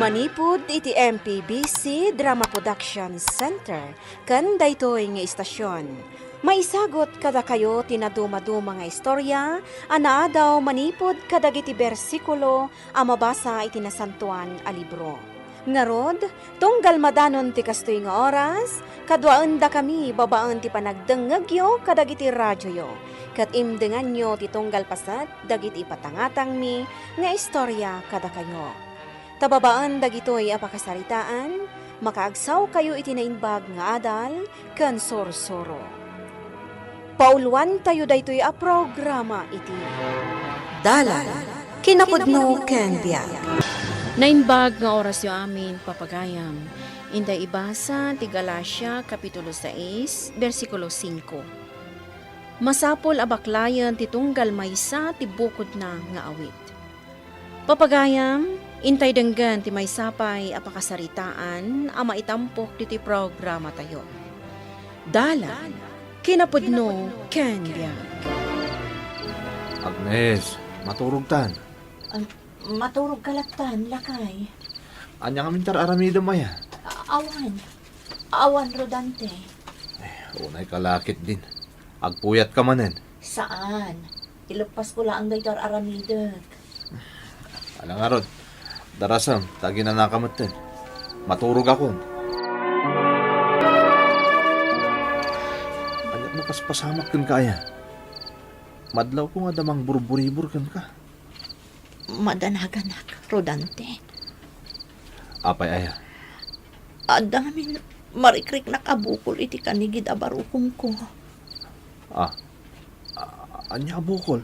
Manipud iti MPBC Drama Production Center ken daytoy nga istasyon. Maisagot kada kayo tinaduma-duma nga istorya, anaadaw manipod kadagiti bersikulo a mabasa iti nasantuan a libro. Ngarod, tunggal madanon ti kastoy nga oras, kadwaan da kami babaan ti panagdengegyo kadagiti radyoyo. Kat imdengan nyo ti tunggal pasat dagiti patangatang mi nga istorya kada kayo. Tababaan dagitoy apakasaritaan, makaagsaw kayo iti naimbag nga adal ken sorsoro. Pauluan tayo daytoy a programa iti Dalan kinapudno ken biag. Naimbag nga oras yo amin papagayam. Inday ibasa ti Galacia kapitulo 6 bersikulo 5. Masapol abaklayan ti tunggal maysa ti bukod na nga awit. Papagayam, intay denggan ti maysapay apakasaritaan a maitampok ti programa tayo. Dalan kinapudno ken biag. Agnes, maturog tan. Maturog kalatan, lakay. Anya kami aramida maya. Awan, Rodante. Unay kalakit din. Agpuyat ka manen. Saan? Ilagpas ko lang daytar aramidag. Alang arod, darasam, tagi na nakamatin. Maturog ako. Anyat napaspasamak kan kaya. Madlaw ko nga damang burburibur kan ka. Madanaganak, Rodante. Apay aya. Adamin, marikrik na kabukol iti kanigid abarukong ko. Anya bukol.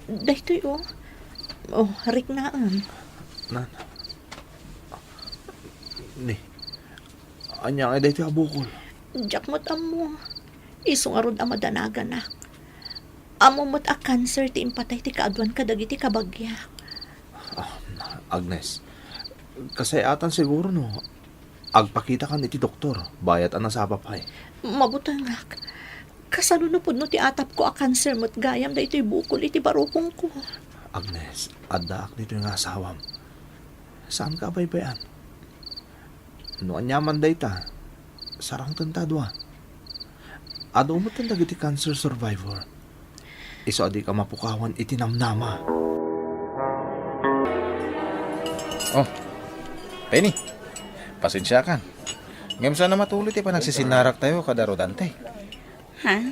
Daytoy harik naan. Nan. Ni. Anya ay dito bukol. Diyak mo't amo. Isong arod ang madanaganak. Amo mo't a cancer ti impatay ti kaadwan kadagiti kabagya. Agnes, kasayatan siguro no. Agpakita ka ni ti doktor, bayat ang nasapapay. Mabutangak. Kasalunupod no ti atap ko a cancer mo't gayam da ito'y bukol iti barukong ko. Agnes, adaak nito yung asawam. Saan ka baybayan? No anyaman day ta, sarang tentadwa. Ado mo tanda iti cancer survivor. Iso adi ka mapukawan iti namnama. Oh, Penny, pasensya kan. Ngayon sana matuloy pa nagsisinarak tayo kada Rodante. Ha?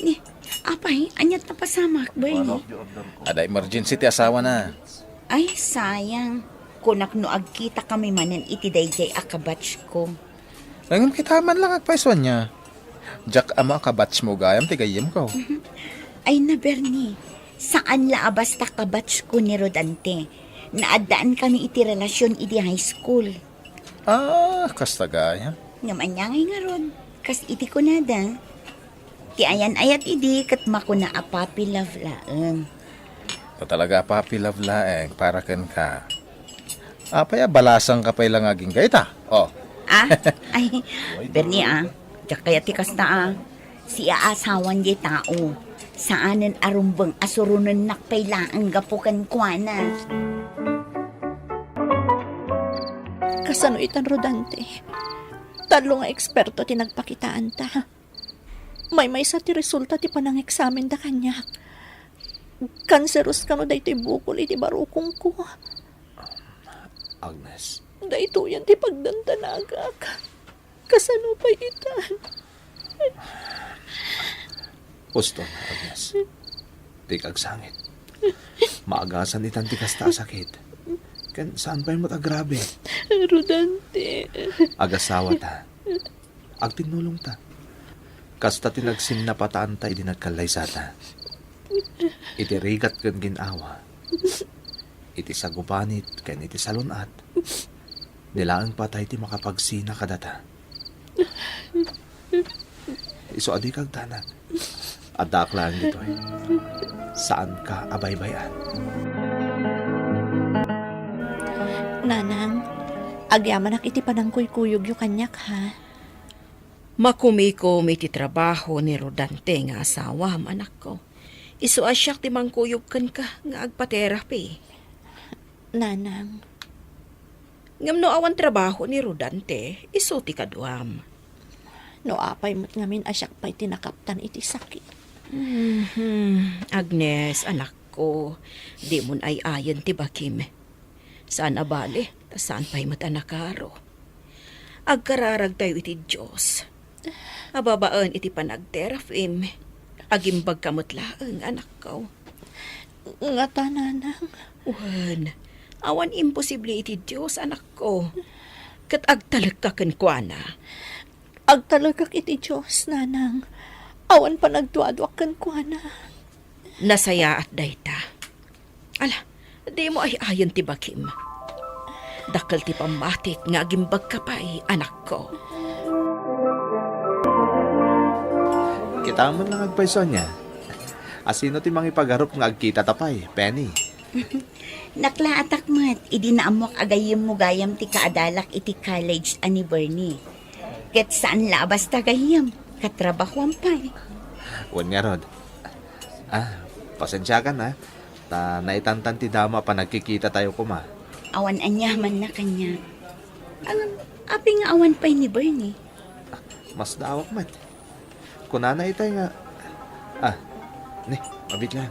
Ni, apay, anyat na pasamak, bay. Ada emergency ti asawa na. Ay, sayang. Kunak no agkita kami manen iti dayjay akabatch ko. Langin kita man lang agpaiswan niya. Jack ama kabatch mo gayam ti gayem ko. Ay na, Bernie. Saan laabas ta kabatch ko ni Rodante? Naadaan kami iti relasyon iti high school. Kasta gayam. Ngamanyangay nga ron. Kas iti ko nada. Ti ayan ayat idi kat makuna apapi love laeng. Ito talaga papi love laeng para ken ka. Apaya balasang kapay lang aging gayta. Oh. Ay, Bernie Diyak kaya ti kasta si aasawan di tao. Saanen arumbang asurunan nakpay laeng gapukan kuana. Kasano itan, Rodante? Talo nga eksperto ti nagpakitaan ta. May sa ti resulta ti panang eksamen da kanya. Kanseros kano da ito'y bukol iti barukong ko. Agnes. Da ito yan ti pagdantanagak. Kasano pa itan? Gusto, Agnes. Di kagsangit. Maagasan itan ti kasta sakit. Kan saan pa yung matagrabe? Rodante. Agasawa ta. Agtinulong ta. Kasta tinagsin na pataan ta iti nagkalaysata. Iti rigat kan ginawa. Iti sagupanit kan iti salunat. Nilaang patay ti makapagsina kadata. Iso adi kag tanag. Adak lang dito Saan ka abaybayan? Nanang, agyaman ak iti panangkuy-kuyog yu kanyak ha. Makumikom iti trabaho ni Rodante nga asawa anak ko. Isu asyak ti mangkuyog kan ka nga agpa-therapy. Nanang, Ngam no awan trabaho ni Rodante, isuti kaduam. No apay mo't ngamin asyak pa'y tinakaptan iti sakit. Agnes, anak ko, di mon ay ayon ti bakim. Saan abali, saan pa'y matanakaro. Agkararag tayo iti Diyos. Ababaan iti panagterafim. Agimbag kamot laeng, anak ko. Nga tananang. Wan, awan imposible iti Diyos, anak ko. Kat agtalag ka kenkwana. Agtalagak iti Diyos, nanang. Awan pa nagduadwak kan kwa na. Nasaya at dayta. Ala, di mo ay ayon ti bakim. Dakal ti pamatik nga agimbag ka pa'y, anak ko. Kita mo lang agpaiso niya. Asino ti mangipagarup nga agkita tapay, Penny. Naklaatak mat, idinaamok agayim mo gayam ti kaadalak iti college ani Bernie. Ket saan labas tagayam, katrabahuan pa'y. Wan nga, Rod. Pasensya ka na. Naitantan ti dama pa nagkikita tayo kuma. Awan anyaman na kanya. Ang api nga awan pa'y ni Bernie. Mas daawak man. Kunana itay nga. Mabit lang.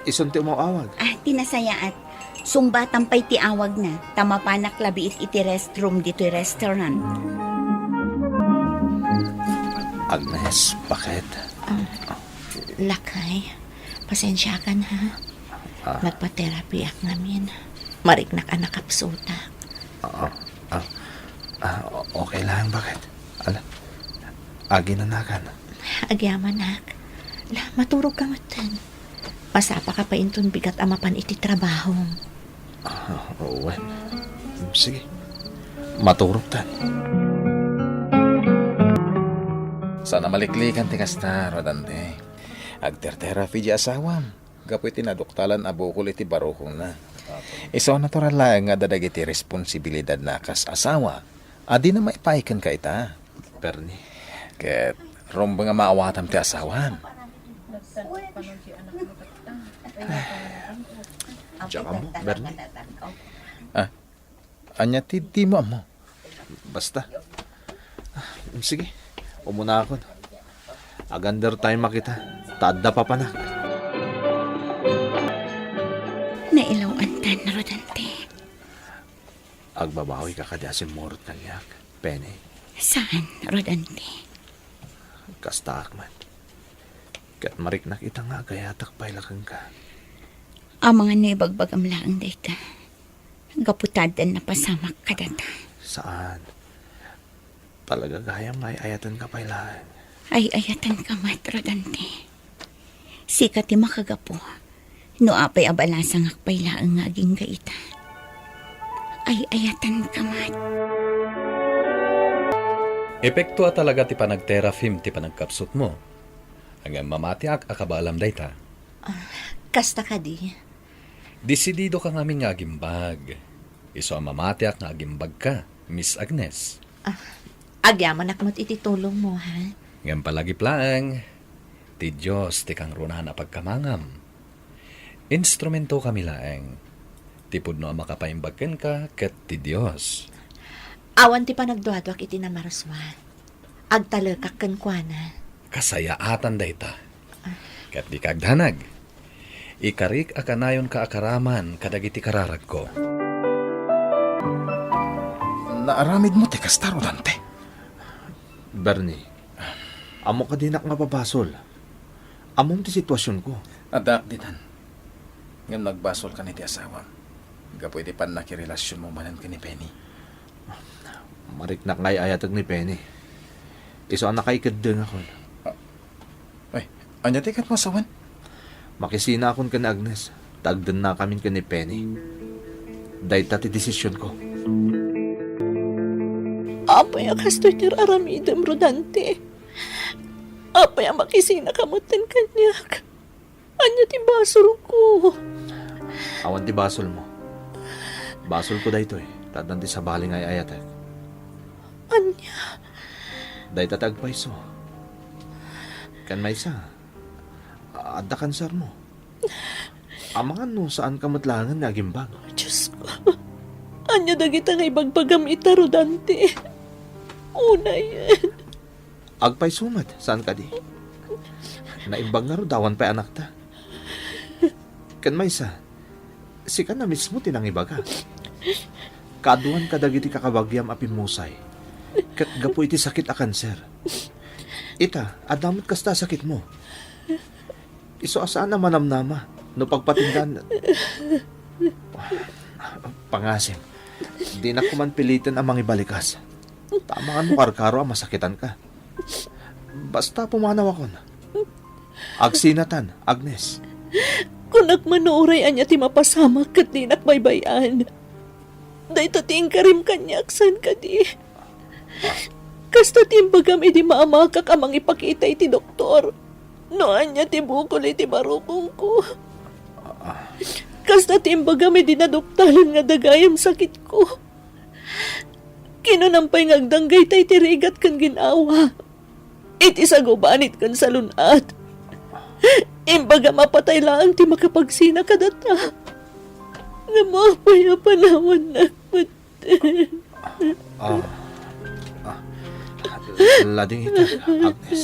Isunti mo awag. Tinasaya at sungbatan pa'y ti awag na. Tamapanak labiit iti restroom dito restaurant. Agnes, bakit? Lakay, pasensya ka na. Nagpa-therapy ak namin. Mariknak anak kapsuta. Okay lang, bakit? Ginanakan. Agyaman nak. Maturog ka matan. Pasapa ka pa intun bigat amapan iti trabaho. Well, sige. Maturog tan. Sana maliklikan ti kasta, Rodante. Agter-therapy di asawam. Gapoy tinaduktalan abukol iti barukong na. Iso natural lang nga dadag iti responsibilidad na kas asawa. Adi na maipaikan ka ita. Bernie. Ket romba nga maawatam ti asawan. Tsaka mo, Bernie. Anya ti mo amo. Basta. Sige. Umuna ako. Agander tayo makita. Tadda pa panak. Nailawan tan, Rodante. Agbabawi ka kada si Morot kanyak. Penny. Saan, Rodante? Kasta akman. Kat mariknak ita nga gayatak pailakan ka. Ang mga nibagbagam laang dayta. Gaputadan na pasamak kadata. Saan? Talaga gayam nga ayatan ka pailakan. Ay ayatan ka mat, Rodante. Sikat ti makagapo. No apay abalasang akpay laang nga aging gaita. Ay ayatan ka mat. Epekto talaga ti panagterafim ti panagkapsut mo. Hanggang mamatiak akabalam dayta. Kasta ka di. Desidido ka ngamin nga agimbag. Iso ang mamatiak nga agimbag ka, Miss Agnes. Agyaman akmat iti tulong mo, ha? Ngayon palagi plaang, ti Diyos ti kang runahan na pagkamangam. Instrumento kami laeng. Tipod no ang makapaimbagken ka ket ti Diyos. Awan ti panagduadwak iti namaraswa. Agtalagak kan kwa na. Kasayaatan dayta. Ket di kagdanag. Ikarik akanayon ka akaraman kadagiti kararag ko. Naaramid mo ti kasta, Rodante. Bernie. Amo ka dinak nga babasol. Amom ti sitwasyon ko. Adak ditan. Ngam nagbasol ka ni ti asawa. Gapoy di pan nakirelasyon mo manan ka ni Penny. Mariknak ngay ayatag ni Penny. Iso ang nakaikadeng ako. Ay, anya ti kat masawan? Makisina akon ka ni Agnes. Tagdan na kami ka ni Penny. Dahil ti desisyon ko. Apay akastoy ti aramidam, Rodante. Apay makisina kamutan kanyak. Anya ti basol ko. Awan ti basol mo. Basol ko dahito eh. Tadan ti sabaling ay ayatag. Anya? Dahil tatagpaiso. Kan may isa. Adda kansar mo. Amangan no saan ka matlangan nga gimbag. Diyos ko. Anya dagita nga ibagbagam ita, Rodante. Unay. Agpay sumat, saan ka di? Naimbang nga ro dawan pa'y anak ta. Kan may isa, si ka na mismo tinangibaga. Kaduan ka dagiti kakabagyam apin musay. Kat gapo iti sakit a kanser. Ita, adamot kasta sakit mo. Iso asaan na manamnama, no pagpatindan. Pangasim, di na kuman pilitin ang mangibalikas. Tama nga mo karkaro ang masakitan ka. Basta pumanaw ako na. Agsinatan, Agnes. Kunak manuray anya ti mapasama kat di nakbaybayan. Dahil tating karim kanyak san ka di. Kasta timbagam iti maamakak amang ipakita iti doktor. No anya ti bukol iti barukong ko. Kasta timbagam iti nadoktalan nga dagayam sakit ko. Kinunampay ngagdanggay tay tirigat kan ginawa. Iti sagubanit kan sa lunat. Imbaga mapatay lang ti makapagsina kadata. Nga mapay panawan na Lading ita, Agnes.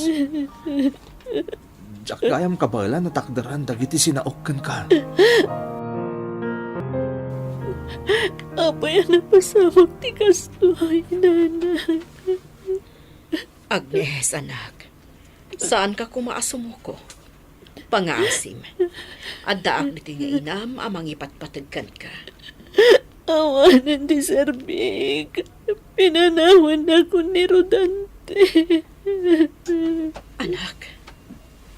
Diyak gayam kabala na takdaran dagiti sinaokkan ka. Apay na pasamag ti kastoy, nanay. Agnes, anak. Saan ka kumaasumo ko? Pangasim. Addaak dito nga inam amang ipatpatagkan ka. Awanan ti Serbig. Pinanawan ako ni Rodante. Anak,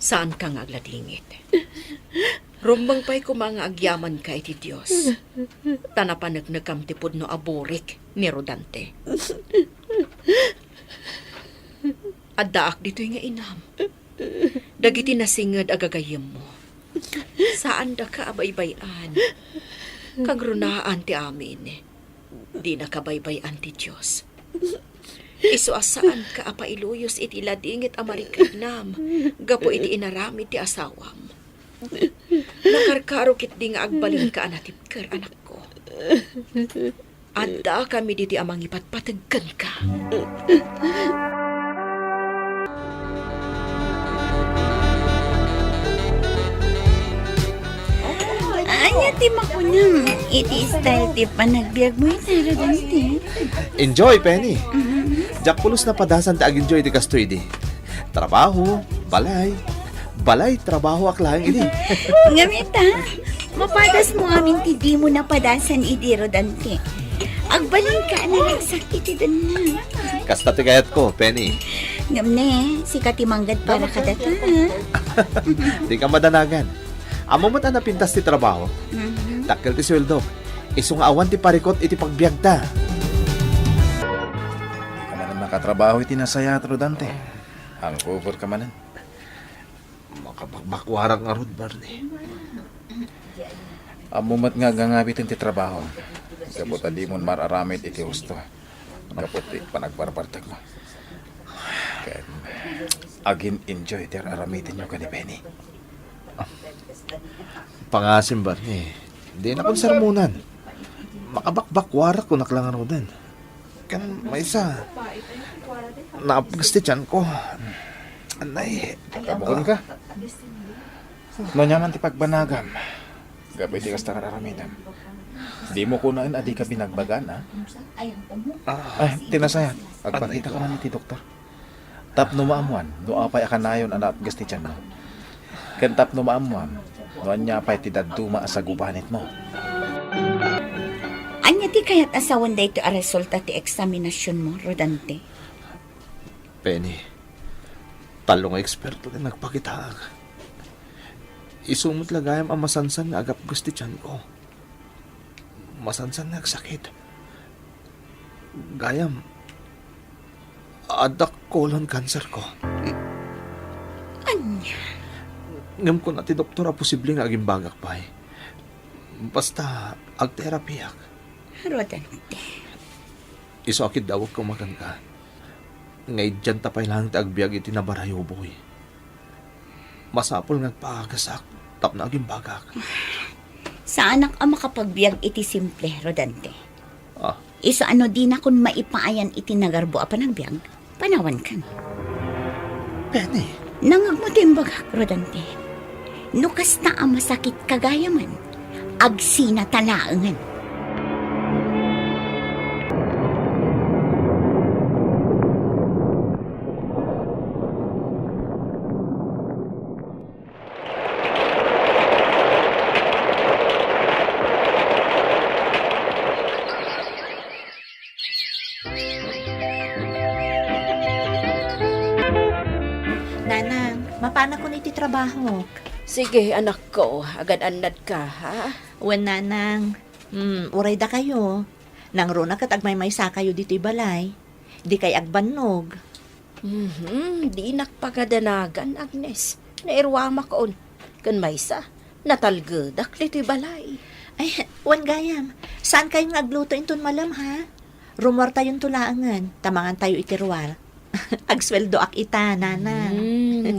saan ka nga agladingit? Rumbang pa'y kumanga agyaman ka iti Diyos. Tanapanag nagkamtipod no aburik ni Rodante. Addaak dito'y nga inam. Dagiti nasingad agagayem mo. Saan da ka abaybayan? Kagrunaan ti amin. Di nakabaybayan ti Diyos. Iso asaan ka apailuyos iti ladingit amarikadnam. Gapo iti inaramid ti asawam. Nakarkarukit di nga agbalin ka anatipker anak ko. Adda kami diti amang ipatpatagkan ka. Anya ti makunam. Iti style ti panagbiag mo ita, Rodante. Enjoy, Penny. Diyak pulos na padasan ti ag-enjoy ti kastoy di. Trabaho, balay. Balay, trabaho aklang ini. Ngamita, mapadas mo amin ti di mo napadasan iti, Rodante. Agbalin ka na nagsakit iti na. Kasta ti kayat ko, Penny. Ngamne, si katimanggad para kadata. Di ka madanagan. Amo mo ta napintas ti trabaho. Takkel ti sweldo. Iso nga awan ti parikot iti pagbiag ta. Di ka man makatrabaho iti nasaya at Rodante. Hangover ka manan. Makabakwarak nga rod, Barney. Amumat nga gangabitin ti trabaho. Kapot di mo mararamid iti husto. Kapot ti panagparpartag mo. Kaya agin enjoy ti aramitin nyo ka ni Penny. Pangasim, Barney. Di na kong sarmunan. Makabakbakwarak ko naklangan ko din. Kan may isa. Napagastityan ko. Anay. Kabukon ka. No nyaman ti pagbanagam. Gabay ti kasta kararamitan. Di mo kunain adi ka binagbagan, ha? Ay, tinasayat. Agpakita ka man iti doktor. Tap no maamuan, no apay akanayon anak gasti tiyan mo. Ken tap no maamuan, no anya pay ti daduma sa gubanit mo. Anya ti kayat asawan da ito a resulta ti eksaminasyon mo, Rodante? Penny. Talong eksperto na nagpakita. Isumot lagayam ang masansan nga agap gusti tiyan ko. Masansan nga agsakit. Gayam. Adak colon cancer ko. Anya? Ngam ko na ti doktora posible nga aging bagak pa eh. Basta agterapiyak. Rodante. Iso akid dawag ko makan ka. Ngay dyan tapay lang ti agbiag iti nabarayo boy. Masapol nagpaagasak tap na aging bagak. Sa anak ang makapagbiag iti simple, Rodante? Iso ano di na kung maipaayan iti nagarbo a panagbiag, panawan kan. Penny, Nangag mo timbagak, Rodante. Nukas na ang masakit kagayaman, agsina talaangan. Nanang, mapana ko iti trabaho. Sige, anak ko, agad-anad ka, ha? Wen nanang, uray da kayo. Nang runa kat agmay-maysa kayo dito'y balay. Di kay agbannog. Di nakpagadanagan, Agnes. Nairwama koon. Kan maysa, natalgadak lito'y balay. Ay, wan gayam. Saan kayong agluto inton malam, ha? Rumor tayong tulaangan. Tamangan tayo itirwal. Agsweldo ak ita, nanang.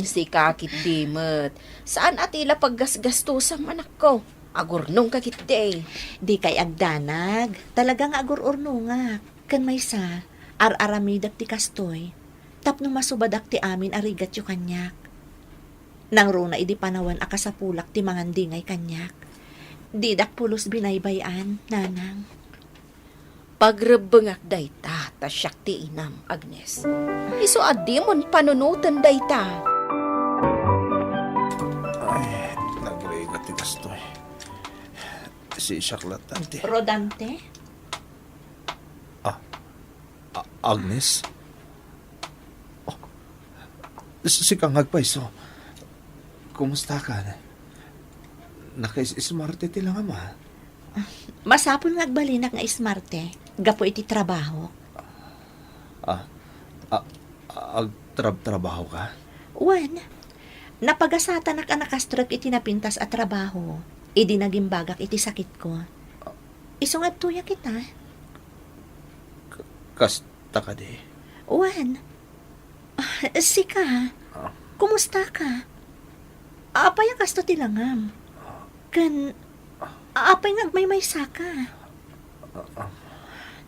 Si kakit dimot. Saan atila paggasgastusang anak ko? Agurnong kakit day. Di kay agdanag. Talagang agur-urnungak. Kan maysa, ar-aramidak ti kastoy. Tapno masubadak ti amin arigat yu kanyak. Nang runa idi panawan akasapulak ti mangandingay kanyak. Didak pulos binaybayan, nanang. Pagrebengak dayta, tasyak ti inam, Agnes. Iso adimon panunutan dayta. ay, nagregat ti kastoy. Si Shaklatan ti. Rodante? Agnes? Oh, si kang agpaiso. Kumusta ka na? Nakais-smarte ti lang ama. Masapon nga agbalinak nga ismarte. Gapo iti trabaho. Agtrabaho ka? Wan, napagasatan ak anakastrag iti napintas at trabaho. Idi naging bagak iti sakit ko. Isungat tuya kita. Kasta ka di. Wan, sika, kumusta ka? Apay ang kasto tilangam. Kan, apay nga agmay-maysa ka.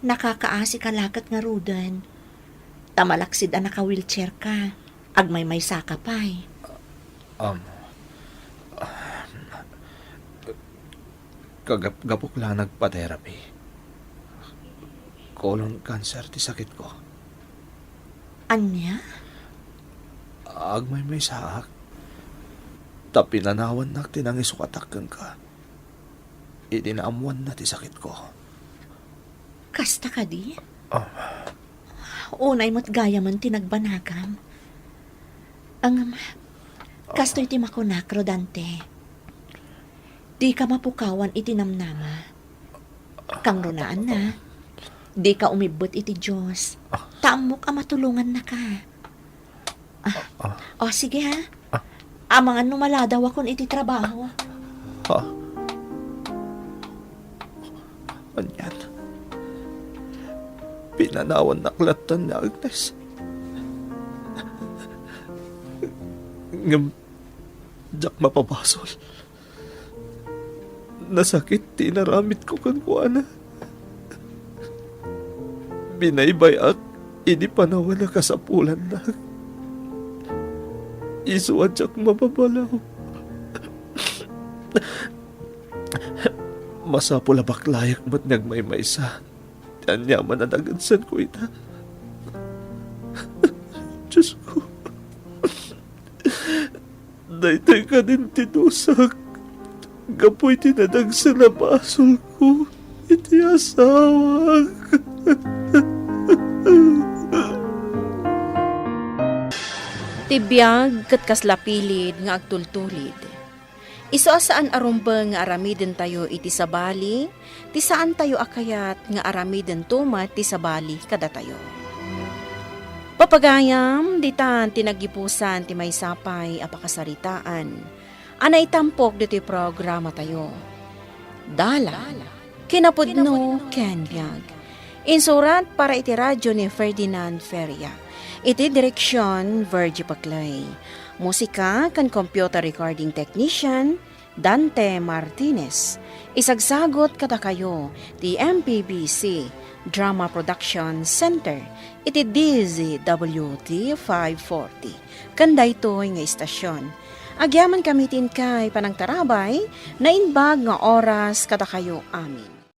Nakakaasi ka lakat nga rudan. Tamalaksid ang naka-wheelchair ka. Agmay-maysa ka pa'y. Kagapok lang nagpa-therapy. Colon cancer ti sakit ko. Anya? Agmay saak. Tapinanawan na tinang isukatakkan ka. Idinaamuan na ti sakit ko. Kasta ka di? Unay mo't gaya man tinagbanagam. Ang kasto'y ti makunak, Rodante. Di ka mapukawan iti namnama. Kang runaan na. Di ka umibot iti Diyos. Taamok ang matulungan na ka. O sige ha. Amangan numaladaw akong iti trabaho. Anyan. Pinanawan na klatan ni Agnes. Ngam, jak mapapasol. Nasakit ti naramit ko kan kuana. Binaybay at ini panawan na kasapulan na. Isuad jak mapabalaw. Masapula baklayak mat nagmaymaysa. Tanyaman na nagansan ko ita. Diyos ko. Daytay ka din tinusak. Gapoy tinadag sa nabasol ko. Iti asawag. Tibiyag kat kaslapilid nga agtultulid. Iso asaan arumba nga aramiden tayo iti sabali, ti saan tayo akayat nga aramiden tumat ti sabali kada tayo. Papagayam, ditan tinagipusan ti may sapay apakasaritaan. Anay tampok diti programa tayo. Dala, kinapudno ken biyag. Insurat para iti radyo ni Ferdinand Feria. Iti direksyon Virgie Paclay. Musika kan computer recording technician Dante Martinez. Isagsagot kada kayo ti MPBC Drama Production Center. Iti DZWT 540. Kanda ito nga istasyon. Agyaman kamitin kay panangtarabay na inbag nga oras kada kayo amin.